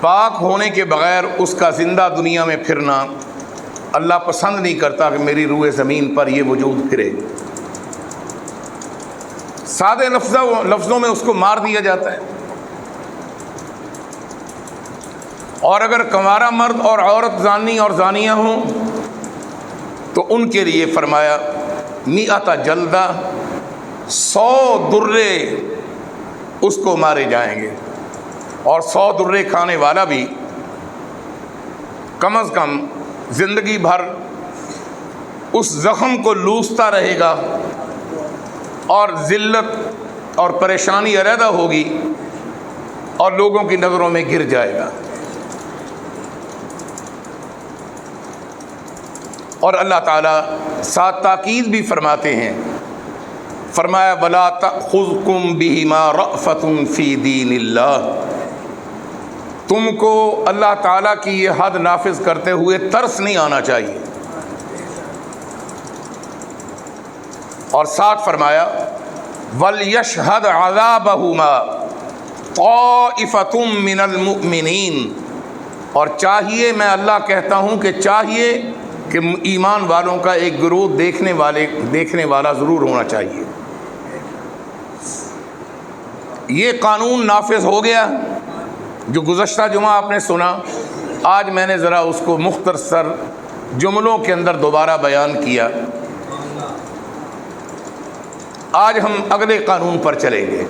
پاک ہونے کے بغیر اس کا زندہ دنیا میں پھرنا اللہ پسند نہیں کرتا کہ میری روح زمین پر یہ وجود پھرے۔ سادے لفظوں میں اس کو مار دیا جاتا ہے۔ اور اگر کنوارا مرد اور عورت زانی اور زانیہ ہوں تو ان کے لیے فرمایا 100 جلدہ، 100 درے اس کو مارے جائیں گے، اور 100 درے کھانے والا بھی کم از کم زندگی بھر اس زخم کو لوستا رہے گا اور ذلت اور پریشانی علیحدہ ہوگی اور لوگوں کی نظروں میں گر جائے گا۔ اور اللہ تعالیٰ ساتھ تاکید بھی فرماتے ہیں، فرمایا وَلَا تَأْخُذْكُمْ بِهِمَا رَأْفَةٌ فِي دِينِ اللَّهِ، تم کو اللہ تعالیٰ کی یہ حد نافذ کرتے ہوئے ترس نہیں آنا چاہیے۔ اور ساتھ فرمایا وَلْيَشْهَدْ عَذَابَهُمَا طَائِفَةٌ مِّنَ الْمُؤْمِنِينَ، اور چاہیے، میں اللہ کہتا ہوں کہ چاہیے کہ ایمان والوں کا ایک گروہ دیکھنے والا ضرور ہونا چاہیے۔ یہ قانون نافذ ہو گیا جو گزشتہ جمعہ آپ نے سنا، آج میں نے ذرا اس کو مختصر جملوں کے اندر دوبارہ بیان کیا۔ آج ہم اگلے قانون پر چلیں گے۔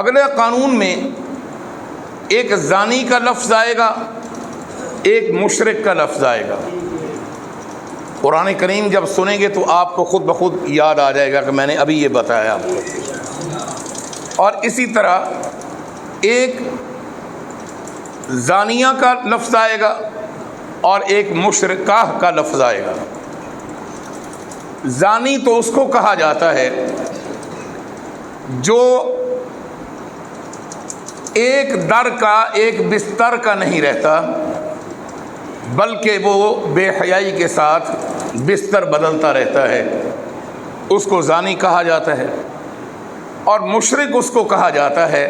اگلے قانون میں ایک زانی کا لفظ آئے گا، ایک مشرک کا لفظ آئے گا۔ قرآن کریم جب سنیں گے تو آپ کو خود بخود یاد آ جائے گا کہ میں نے ابھی یہ بتایا آپ کو۔ اور اسی طرح ایک زانیہ کا لفظ آئے گا اور ایک مشرکہ کا لفظ آئے گا۔ زانی تو اس کو کہا جاتا ہے جو ایک در کا، ایک بستر کا نہیں رہتا، بلکہ وہ بے حیائی کے ساتھ بستر بدلتا رہتا ہے، اس کو زانی کہا جاتا ہے۔ اور مشرک اس کو کہا جاتا ہے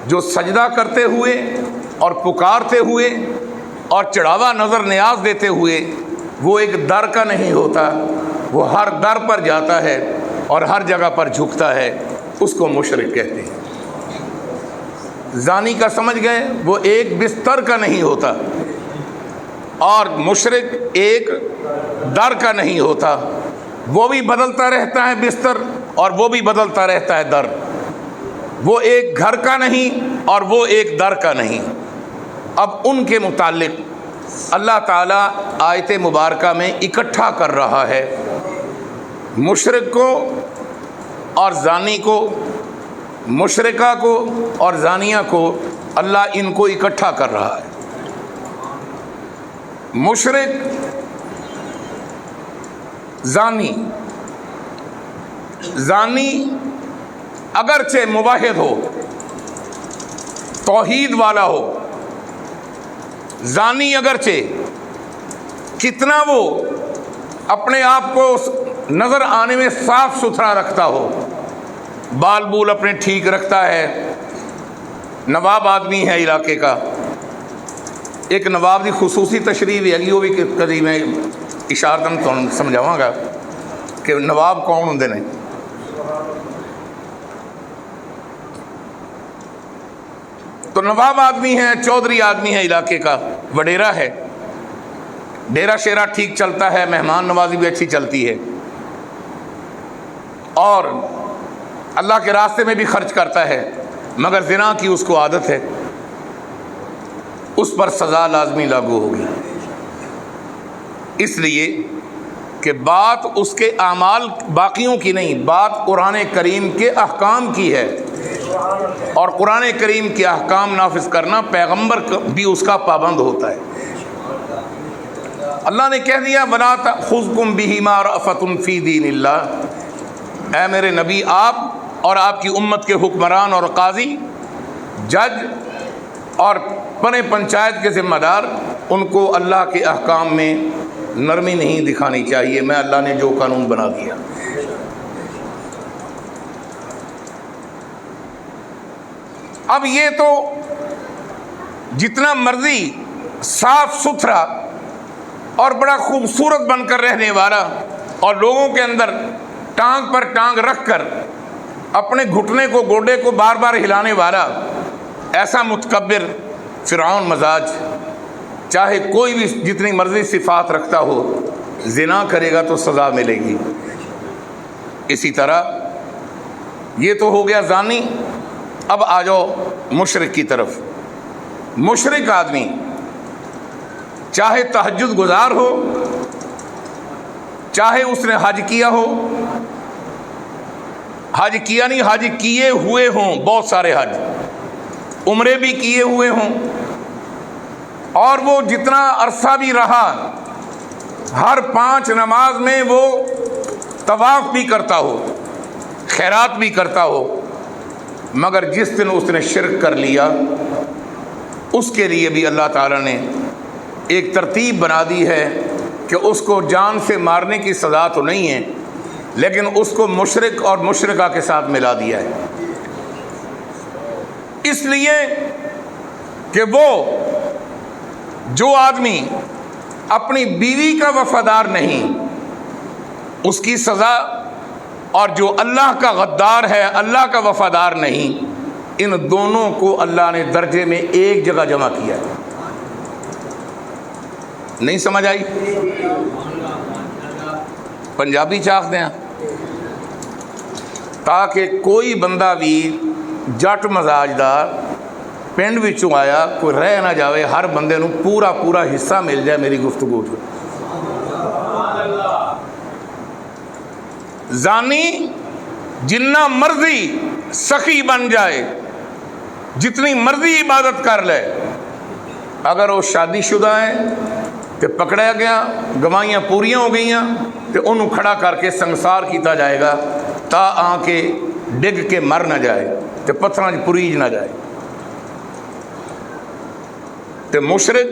جو سجدہ کرتے ہوئے اور پکارتے ہوئے اور چڑھاوا نظر نیاز دیتے ہوئے وہ ایک در کا نہیں ہوتا، وہ ہر در پر جاتا ہے اور ہر جگہ پر جھکتا ہے، اس کو مشرک کہتے ہیں۔ زانی کا سمجھ گئے، وہ ایک بستر کا نہیں ہوتا، اور مشرک ایک در کا نہیں ہوتا، وہ بھی بدلتا رہتا ہے بستر اور وہ بھی بدلتا رہتا ہے در، وہ ایک گھر کا نہیں اور وہ ایک در کا نہیں۔ اب ان کے متعلق اللہ تعالیٰ آیت مبارکہ میں اکٹھا کر رہا ہے، مشرک کو اور زانی کو، مشرکہ کو اور زانیہ کو، اللہ ان کو اکٹھا کر رہا ہے۔ مشرک، زانی اگرچہ موحد ہو، توحید والا ہو، زانی اگرچہ کتنا وہ اپنے آپ کو نظر آنے میں صاف ستھرا رکھتا ہو، بال بول اپنے ٹھیک رکھتا ہے، نواب آدمی ہے علاقے کا، ایک نواب کی خصوصی تشریح ہے، وہ بھی کدی میں اشارتاً تو سمجھاواں گا کہ نواب کون ہوندے نے۔ تو نواب آدمی ہے، چودھری آدمی ہے علاقے کا، وڈیرا ہے، ڈیرا شیرا ٹھیک چلتا ہے، مہمان نوازی بھی اچھی چلتی ہے، اور اللہ کے راستے میں بھی خرچ کرتا ہے، مگر زنا کی اس کو عادت ہے، اس پر سزا لازمی لاگو ہوگی، اس لیے کہ بات اس کے اعمال باقیوں کی نہیں، بات قرآن کریم کے احکام کی ہے، اور قرآن کریم کے احکام نافذ کرنا پیغمبر بھی اس کا پابند ہوتا ہے۔ اللہ نے کہہ دیا وَلَا تَأْخُذْكُمْ بِهِمَا رَأْفَةٌ فِي دِينِ اللَّهِ، اے میرے نبی، آپ اور آپ کی امت کے حکمران اور قاضی، جج اور بنے پنچایت کے ذمہ دار، ان کو اللہ کے احکام میں نرمی نہیں دکھانی چاہیے، میں اللہ نے جو قانون بنا دیا۔ اب یہ تو جتنا مرضی صاف ستھرا اور بڑا خوبصورت بن کر رہنے والا اور لوگوں کے اندر ٹانگ پر ٹانگ رکھ کر اپنے گھٹنے کو گوڈے کو بار بار ہلانے والا ایسا متکبر فرعون مزاج، چاہے کوئی بھی جتنی مرضی صفات رکھتا ہو، زنا کرے گا تو سزا ملے گی۔ اسی طرح یہ تو ہو گیا زانی۔ اب آ جاؤ مشرک کی طرف۔ مشرک آدمی چاہے تہجد گزار ہو، چاہے اس نے حج کیا ہو، حج کیا نہیں، حج کیے ہوئے ہوں، بہت سارے حج عمرے بھی کیے ہوئے ہوں، اور وہ جتنا عرصہ بھی رہا ہر 5 نماز میں وہ طواف بھی کرتا ہو، خیرات بھی کرتا ہو، مگر جس دن اس نے شرک کر لیا اس کے لیے بھی اللہ تعالیٰ نے ایک ترتیب بنا دی ہے کہ اس کو جان سے مارنے کی سزا تو نہیں ہے، لیکن اس کو مشرک اور مشرکہ کے ساتھ ملا دیا ہے، اس لیے کہ وہ جو آدمی اپنی بیوی کا وفادار نہیں اس کی سزا، اور جو اللہ کا غدار ہے اللہ کا وفادار نہیں، ان دونوں کو اللہ نے درجے میں ایک جگہ جمع کیا ہے۔ نہیں سمجھ آئی؟ پنجابی چاخ دیں تاکہ کوئی بندہ بھی جٹ مزاج دار پنڈ وچوں آیا کوئی رہ نہ جاوے، ہر بندے نو پورا پورا حصہ مل جائے میری گفتگو سے۔ زانی جنہ مرضی سخی بن جائے، جتنی مرضی عبادت کر لے، اگر وہ شادی شدہ ہے تو پکڑا گیا، گواہیاں پوریاں ہو گئیاں تو انہوں کھڑا کر کے سنسار کیتا جائے گا تا آ کے ڈگ کے مر نہ جائے تو پتھراں پریج نہ جائے۔ تو مشرک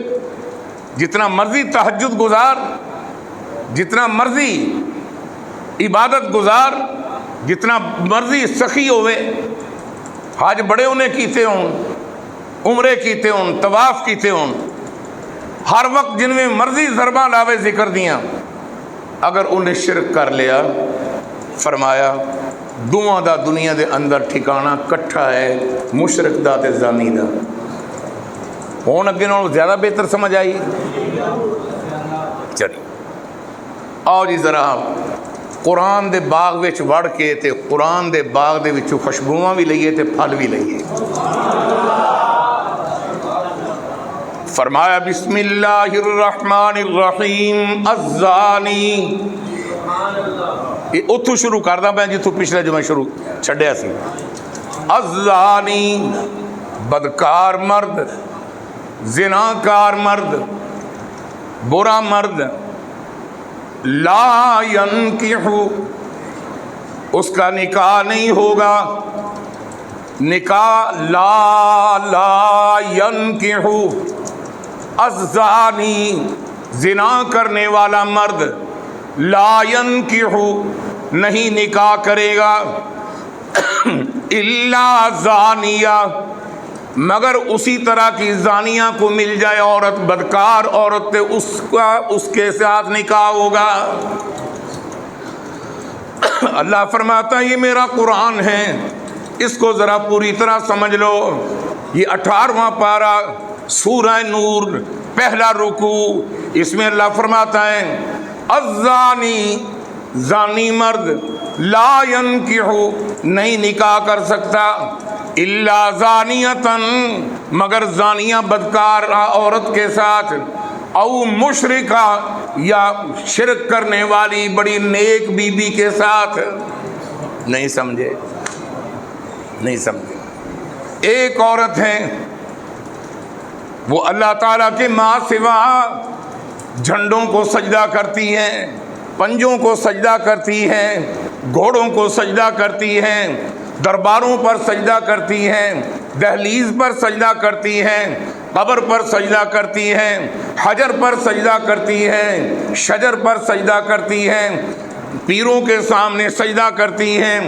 جتنا مرضی تہجد گزار، جتنا مرضی عبادت گزار، جتنا مرضی سخی ہوئے، حج بڑے انہیں کیتے ہوں، عمرے کیتے ہوں، طواف کیتے ہوں، ہر وقت جن میں مرضی ضربہ لاوے ذکر دیاں، اگر انہیں شرک کر لیا، فرمایا دعا دا دنیا دے اندر ٹھکانہ کٹھا ہے، مشرک دا تے زانی دا۔ ہون اگے نالوں زیادہ بہتر سمجھ آئی؟ چلیے آؤ جی ذرا قرآن دے باغ وچ وڑ کے تے قرآن دے باغ دے وچوں خوشبوواں بھی لئیے تے پھل بھی لئیے۔ فرمایا بسم اللہ الرحمن الرحیم الزانی، یہ اتھو شروع کردہ میں جتھو پچھلے جو میں شروع چھڑیا سی۔ الزانی بدکار مرد، زناکار مرد، برا مرد، لا ینکح، اس کا نکاح نہیں ہوگا، نکاح لا ینکح، الزانی زنا کرنے والا مرد، لا ینکح نہیں نکاح کرے گا، الا زانیہ مگر اسی طرح کی زانیہ کو مل جائے عورت، بدکار عورت، اس کے ساتھ نکاح ہوگا۔ اللہ فرماتا ہے یہ میرا قرآن ہے، اس کو ذرا پوری طرح سمجھ لو۔ یہ 18واں پارہ سورہ نور پہلا رکوع، اس میں اللہ فرماتا ہے الزانی زانی مرد لا ینکح نہیں نکاح کر سکتا، الا زانیتن مگر زانیہ بدکار عورت کے ساتھ، او مشرکہ یا شرک کرنے والی بڑی نیک بی بی کے ساتھ۔ نہیں سمجھے؟ نہیں سمجھے؟ ایک عورت ہے وہ اللہ تعالیٰ کے ماں سوا جھنڈوں کو سجدہ کرتی ہے، پنجوں کو سجدہ کرتی ہے، گھوڑوں کو سجدہ کرتی ہے، درباروں پر سجدہ کرتی ہے، دہلیز پر سجدہ کرتی ہے، قبر پر سجدہ کرتی ہے، حجر پر سجدہ کرتی ہے، شجر پر سجدہ کرتی ہے، پیروں کے سامنے سجدہ کرتی ہے۔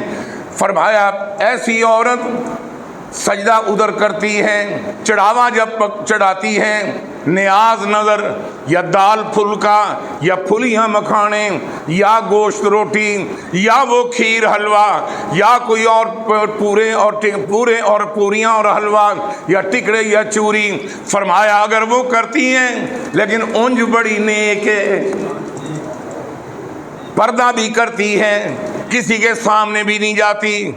فرمایا ایسی عورت سجدہ ادھر کرتی ہیں، چڑھاوا جب چڑھاتی ہیں، نیاز نظر یا دال پھلکا یا پھلیاں مکھانے یا گوشت روٹی یا وہ کھیر حلوہ یا کوئی اور پورے اور پوریاں اور حلوہ یا ٹکڑے یا چوری، فرمایا اگر وہ کرتی ہیں لیکن اونج بڑی نیک ہے، پردہ بھی کرتی ہے، کسی کے سامنے بھی نہیں جاتی،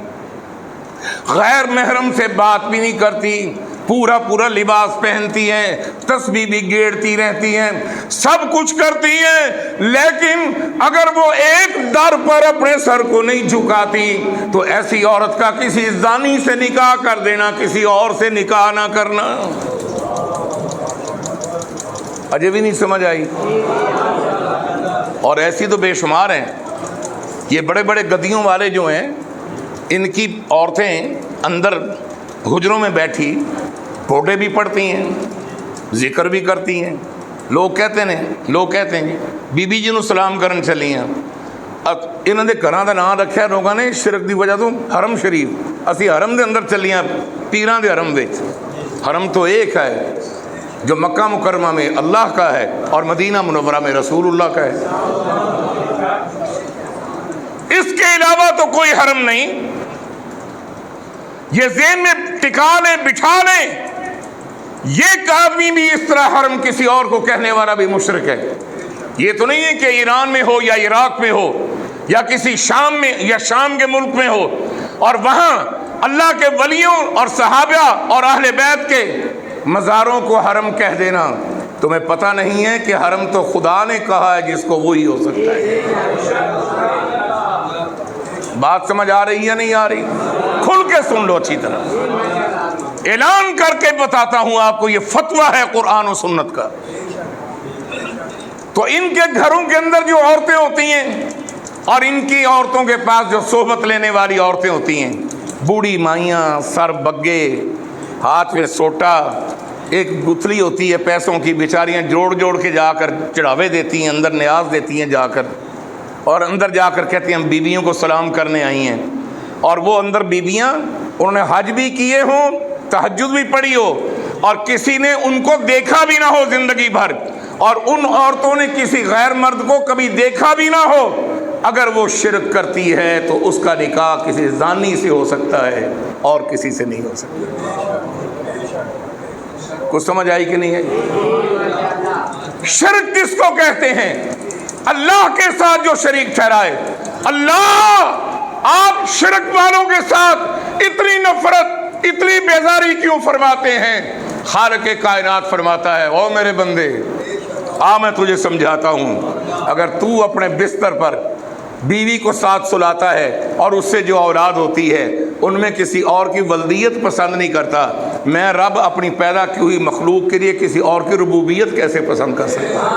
غیر محرم سے بات بھی نہیں کرتی، پورا لباس پہنتی ہیں، تسبیح بھی گیڑتی رہتی ہیں، سب کچھ کرتی ہیں، لیکن اگر وہ ایک در پر اپنے سر کو نہیں جھکاتی تو ایسی عورت کا کسی زانی سے نکاح کر دینا، کسی اور سے نکاح نہ کرنا۔ اجے بھی نہیں سمجھ آئی؟ اور ایسی تو بے شمار ہیں۔ یہ بڑے بڑے گدیوں والے جو ہیں، ان کی عورتیں اندر حجروں میں بیٹھی پوٹے بھی پڑھتی ہیں، ذکر بھی کرتی ہیں، لوگ کہتے ہیں بی بی جی نو سلام کرن چلی ہیں۔ انہوں نے گھراں دا نام رکھا لوگوں نے شرک دی وجہ تو حرم شریف، اسی حرم دے اندر چلیاں، پیراں دے حرم وچ۔ حرم تو ایک ہے جو مکہ مکرمہ میں اللہ کا ہے اور مدینہ منورہ میں رسول اللہ کا ہے، اس کے علاوہ تو کوئی حرم نہیں۔ یہ ذہن میں ٹکا لیں، بٹھا لیں، یہ آدمی بھی اس طرح حرم کسی اور کو کہنے والا بھی مشرک ہے۔ یہ تو نہیں ہے کہ ایران میں ہو یا عراق میں ہو یا کسی شام میں یا شام کے ملک میں ہو اور وہاں اللہ کے ولیوں اور صحابہ اور اہل بیت کے مزاروں کو حرم کہہ دینا۔ تمہیں پتہ نہیں ہے کہ حرم تو خدا نے کہا ہے، جس کو وہی ہو سکتا ہے۔ بات سمجھ آ رہی ہے نہیں آ رہی؟ کھل کے سن لو اچھی طرح، اعلان کر کے بتاتا ہوں آپ کو، یہ فتویٰ ہے قرآن و سنت کا۔ تو ان کے گھروں کے اندر جو عورتیں ہوتی ہیں اور ان کی عورتوں کے پاس جو صحبت لینے والی عورتیں ہوتی ہیں، بوڑھی مائیاں، سر بگے، ہاتھ میں سوٹا، ایک گتھلی ہوتی ہے پیسوں کی، بیچاریاں جوڑ کے جا کر چڑھاوے دیتی ہیں، اندر نیاز دیتی ہیں جا کر، اور اندر جا کر کہتی ہیں ہم بیویوں کو سلام کرنے آئی ہیں۔ اور وہ اندر بیویاں، انہوں نے حج بھی کیے ہوں، تہجد بھی پڑھی ہو، اور کسی نے ان کو دیکھا بھی نہ ہو زندگی بھر، اور ان عورتوں نے کسی غیر مرد کو کبھی دیکھا بھی نہ ہو، اگر وہ شرک کرتی ہے تو اس کا نکاح کسی زانی سے ہو سکتا ہے اور کسی سے نہیں ہو سکتا۔ کچھ سمجھ آئی کہ نہیں ہے؟ شرک کس کو کہتے ہیں؟ اللہ کے ساتھ جو شریک ٹھہرائے۔ اللہ، آپ شرک والوں کے ساتھ اتنی نفرت، اتنی بیزاری کیوں فرماتے ہیں؟ خالق کائنات فرماتا ہے، او میرے بندے، میں تجھے سمجھاتا ہوں، اگر تو اپنے بستر پر بیوی کو ساتھ سلاتا ہے اور اس سے جو اولاد ہوتی ہے ان میں کسی اور کی ولدیت پسند نہیں کرتا، میں رب اپنی پیدا کی ہوئی مخلوق کے لیے کسی اور کی ربوبیت کیسے پسند کر سکتا؟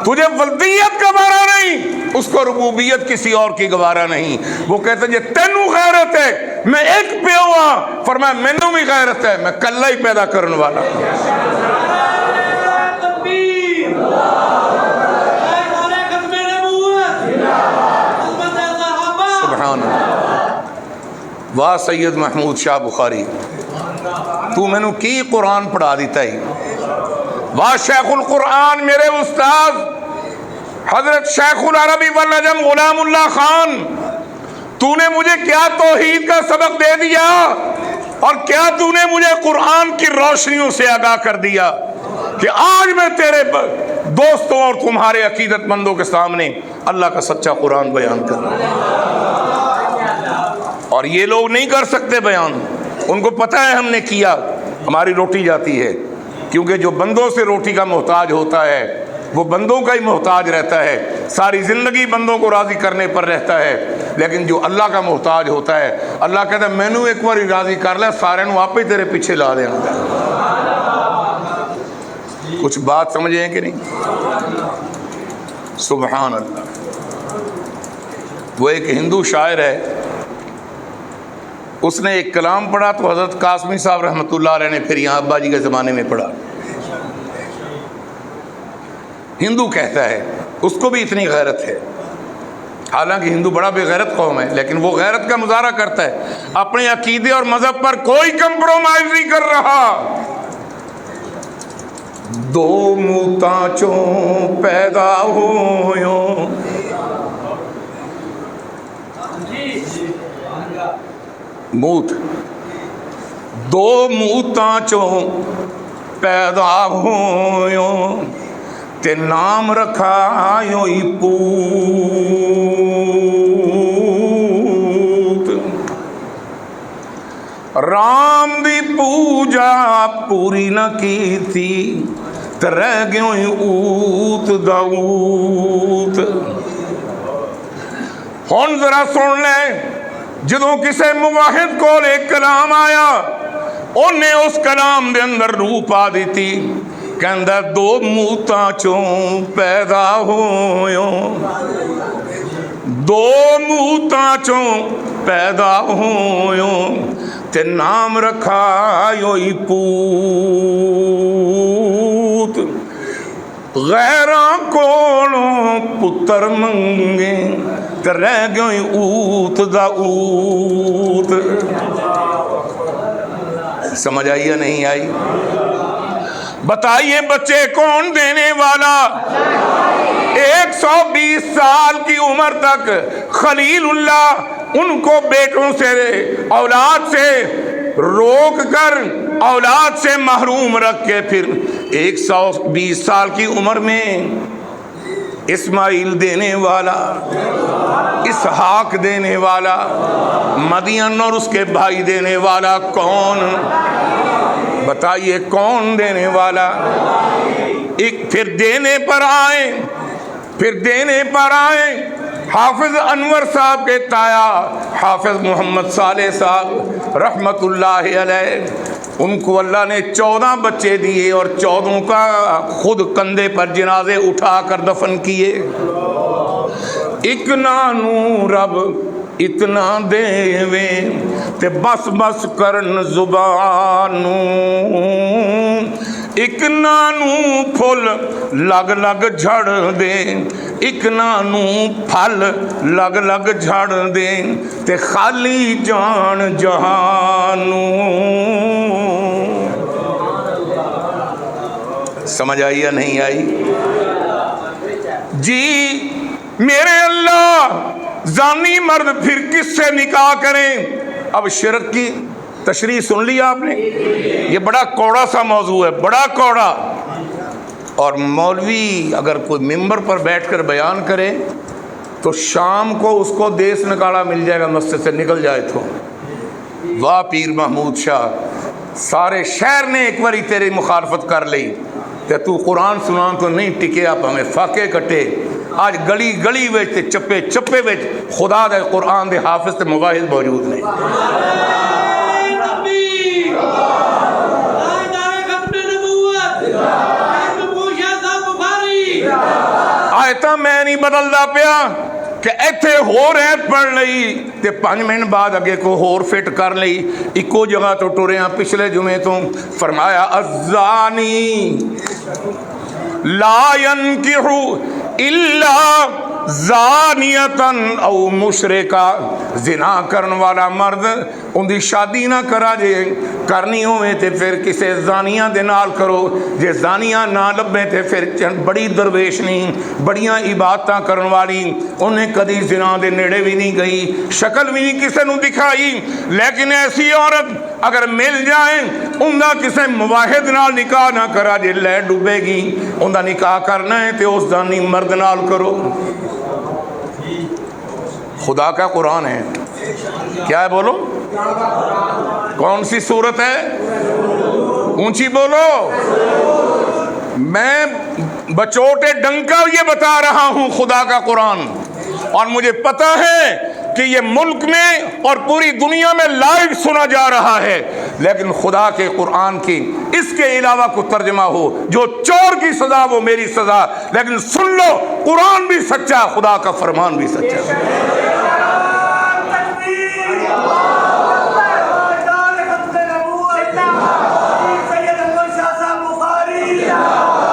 تجھے ولدیت گوارا نہیں، اس کو ربوبیت کسی اور کی گوارا نہیں۔ وہ کہتے ہیں جی تینوں غیرت ہے، میں ایک پیو ہاں، فرمایا مینوں بھی غیرت ہے، میں کلہ ہی پیدا کرنے والا۔ سبحان اللہ۔ واہ سید محمود شاہ بخاری، تو میں نے کی قرآن پڑھا دیتا ہی۔ واہ شیخ القرآن میرے استاد حضرت شیخ العربی والنجم غلام اللہ خان، تو نے مجھے کیا توحید کا سبق دے دیا اور کیا تو نے مجھے قرآن کی روشنیوں سے آگاہ کر دیا کہ آج میں تیرے دوستوں اور تمہارے عقیدت مندوں کے سامنے اللہ کا سچا قرآن بیان کر رہا ہوں۔ اور یہ لوگ نہیں کر سکتے بیان، ان کو پتہ ہے ہم نے کیا، ہماری روٹی جاتی ہے، کیونکہ جو بندوں سے روٹی کا محتاج ہوتا ہے وہ بندوں کا ہی محتاج رہتا ہے، ساری زندگی بندوں کو راضی کرنے پر رہتا ہے، لیکن جو اللہ کا محتاج ہوتا ہے، اللہ کہتا ہے میں نو ایک بار راضی کر لے، سارے نو آپ ہی تیرے پیچھے لا دیں گا۔ کچھ بات سمجھیں کہ نہیں؟ سبحان اللہ۔ وہ ایک ہندو شاعر ہے، اس نے ایک کلام پڑھا تو حضرت قاسمی صاحب رحمۃ اللہ علیہ نے پھر یہاں ابا جی کے زمانے میں پڑھا۔ ہندو کہتا ہے، اس کو بھی اتنی غیرت ہے، حالانکہ ہندو بڑا بے غیرت قوم ہے، لیکن وہ غیرت کا مظاہرہ کرتا ہے۔ اپنے عقیدے اور مذہب پر کوئی کمپرومائز نہیں کر رہا. دو موتاں چوں پیدا ہویوں، موت دو موتاں چوں پیدا ہویوں تے نام رکھا یوئی پوت. رام دی پوجا پوری نہ کی تھی تے رہ گیوں اوت دا اوت. ہن ذرا سن لے، جدوں کسے موحد کول ایک کلام آیا انہیں اس کلام دے اندر روح پا دیتی. کہندا دو موتاں چوں پیدا ہویوں، دو موتاں چوں پیدا ہویوں تے نام رکھا یوئی پوت. غیراں کولوں پتر منگے تے رہ گئی اوت دا اوت. سمجھ آئی یا نہیں آئی؟ بتائیے بچے کون دینے والا؟ 120 سال کی عمر تک خلیل اللہ ان کو بیٹوں سے، اولاد سے روک کر، اولاد سے محروم رکھ کے، پھر 120 سال کی عمر میں اسماعیل دینے والا، اسحاق دینے والا، مدین اور اس کے بھائی دینے والا کون؟ بتائیے کون دینے والا؟ ایک پھر دینے پر آئے حافظ انور صاحب کے تایا حافظ محمد صالح صاحب رحمت اللہ علیہ. ان کو اللہ نے 14 بچے دیے اور 14 کا خود کندھے پر جنازے اٹھا کر دفن کیے. ایک نانو رب اتنا دیوے تے بس بس کرن زبانو، ایک نانو پھل لگ لگ جھڑ دے، ایک نانو پھل لگ لگ جھڑ دے تے خالی جان جہانو. سمجھ آئی یا نہیں آئی؟ جی میرے اللہ زانی مرد پھر کس سے نکاح کریں؟ اب شرک کی تشریح سن لی آپ نے. یہ بڑا کوڑا سا موضوع ہے، بڑا کوڑا. اور مولوی اگر کوئی ممبر پر بیٹھ کر بیان کرے تو شام کو اس کو دیس نکالا مل جائے گا، مسجد سے نکل جائے تو. واہ پیر محمود شاہ، سارے شہر نے ایک باری تیری مخالفت کر لی تے تو قرآن سنان تو نہیں ٹکے. آپ ہمیں فاقے کٹے. آج گلی گلی وچ تے چپے چپے وچ خدا دے قرآن دے حافظ تے مواحد موجود نے. آیتاں میں نہیں بدلدا پیا کہ ایتھے ہور ایت پڑھ لئی تے 5 منٹ بعد اگے کو ہور فٹ کر لئی. اکو جگہ تو ٹریاں پچھلے جمعے تو فرمایا الزانی لا ينکح الا زانیتن او مشرکا. زنا کرن والا مرد ان دی شادی نہ کرا جے کرنی ہوئے تے پھر کسے زانیہ دے نال کرو. جے زانیہ نہ لبے تے پھر بڑی درویش نہیں، بڑیاں عبادتاں کرن والی، انہیں کدی زنا دے نیڑے بھی نہیں گئی، شکل بھی نہیں کسے نو دکھائی. لیکن ایسی عورت اگر مل جائیں ان دا کسے مواحد نال نکاح نہ کرا جے لے ڈوبے گی. ان دا نکاح کرنا ہے تے اس زانی مرد نال کرو. خدا کا قرآن ہے. کیا ہے بولو؟ کون سی صورت ہے؟ اونچی بولو. میں بچوٹے ڈنکا یہ بتا رہا ہوں خدا کا قرآن، اور مجھے پتا ہے کہ یہ ملک میں اور پوری دنیا میں لائیو سنا جا رہا ہے. لیکن خدا کے قرآن کی اس کے علاوہ کو ترجمہ ہو، جو چور کی سزا وہ میری سزا. لیکن سن لو، قرآن بھی سچا، خدا کا فرمان بھی سچا.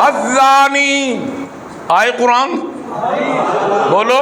الزانی آئے قرآن بولو.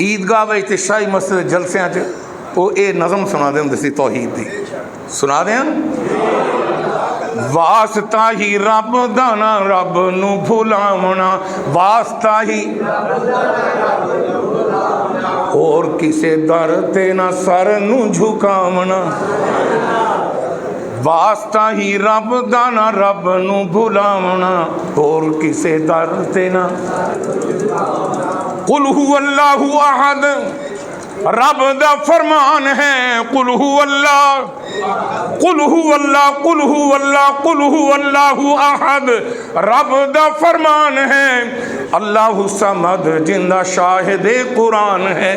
عیدگاہ وچ تے شاہی مسجد جلسیاں چ وہ اے نظم سنا دے ہندے سی توحید دی، سنا دیں واسطہ ہی رب دانا رب نو بھلاونا، واسطہ ہی اور کسے در تے نہ سر نو جھکاونا، واسطہ ہی رب دانا رب نو بھلاونا اور کسے در تے نہ، قل هو اللہ احد رب دا فرمان ہے، قل هو اللہ قل هو اللہ قل هو اللہ قل هو اللہ احد، رب دا فرمان ہے، اللہ صمد جندہ شاہد قرآن ہے،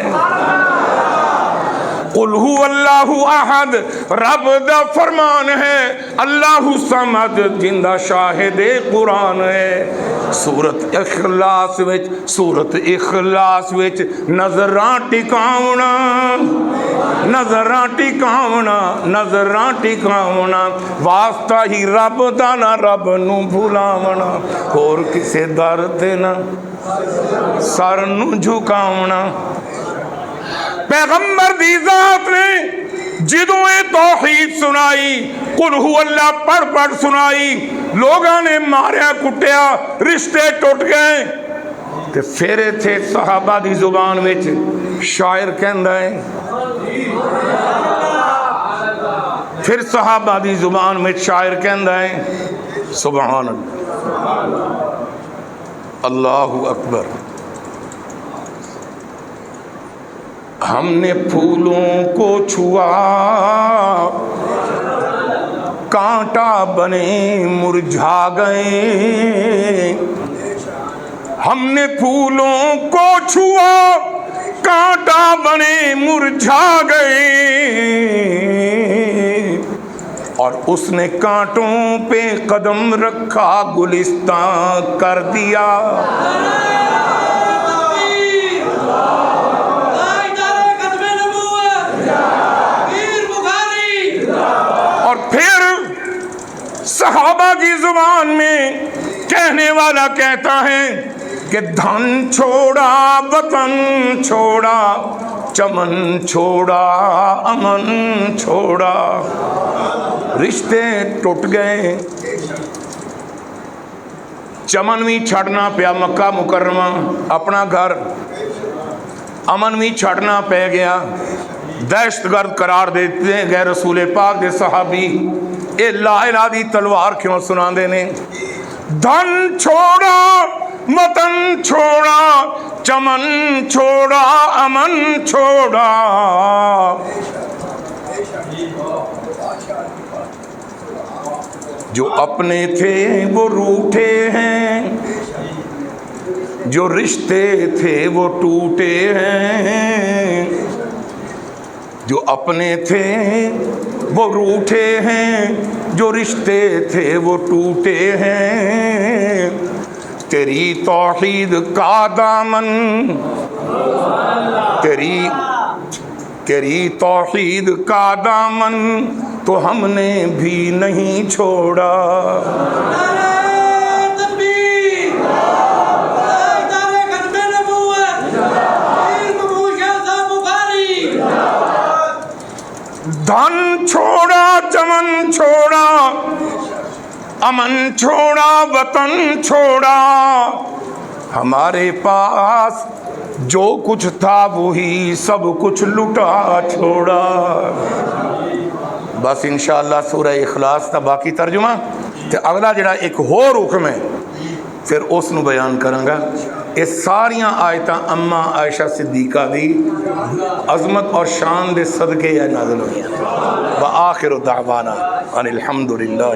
قل هو اللہ احد رب دا فرمان ہے، اللہ صمد جندہ شاہد قرآن ہے۔ سورت اخلاص وچ نظراں ٹکاونا نظراں ٹکاونا، واسطہ ہی رب دا نہ رب نو بھلاونا اور کسے در تے نہ سر نو جھکاونا۔ پیغمبر دی ذات نے جدوں اے توحید سنائی، قل هو اللہ پڑھ پڑھ سنائی، لوگاں نے ماریا کٹیا، رشتے ٹوٹ گئے، تے پھر تھے صحابہ دی زبان وچ شاعر کہندا ہے، پھر صحابہ دی زبان میں شاعر کہندا ہے سبحان اللہ اللہ اکبر، ہم نے پھولوں کو چھوا کانٹا بنے مرجھا گئے، ہم نے پھولوں کو چھوا کانٹا بنے مرجھا گئے، اور اس نے کانٹوں پہ قدم رکھا گلستان کر دیا۔ اور پھر صحابہ کی زبان میں کہنے والا کہتا ہے کہ دھن چھوڑا وطن چھوڑا چمن چھوڑا امن چھوڑا، رشتے ٹوٹ گئے، چمن بھی چھڑنا پیا مکہ مکرمہ اپنا گھر، امن بھی چھڑنا پہ گیا، دہشت گرد قرار دیتے گئے رسول پاک دے صحابی، اے لا الہ دی تلوار کیوں سنا دینے، دھن چھوڑا وطن چھوڑا چمن چھوڑا امن چھوڑا، جو اپنے تھے وہ روٹھے ہیں، جو رشتے تھے وہ ٹوٹے ہیں، جو اپنے تھے وہ روٹھے ہیں، جو رشتے تھے وہ ٹوٹے ہیں، تیری توحید کا دامن تیری توحید کا دامن تو ہم نے بھی نہیں چھوڑا۔ دھن چھوڑا چمن چھوڑا امن چھوڑا وطن چھوڑا، ہمارے پاس جو کچھ تھا وہی سب کچھ لٹا چھوڑا۔ بس انشاءاللہ سورہ اخلاص تا باقی ترجمہ تے اگلا جڑا ایک ہور حکم ہے پھر اس نو بیان کروں گا۔ یہ ساریاں آیتاں اما عائشہ صدیقہ دی عظمت اور شان دے صدقے نازل ہوئی ہیں۔ وآخر دعوانا ان الحمدللہ۔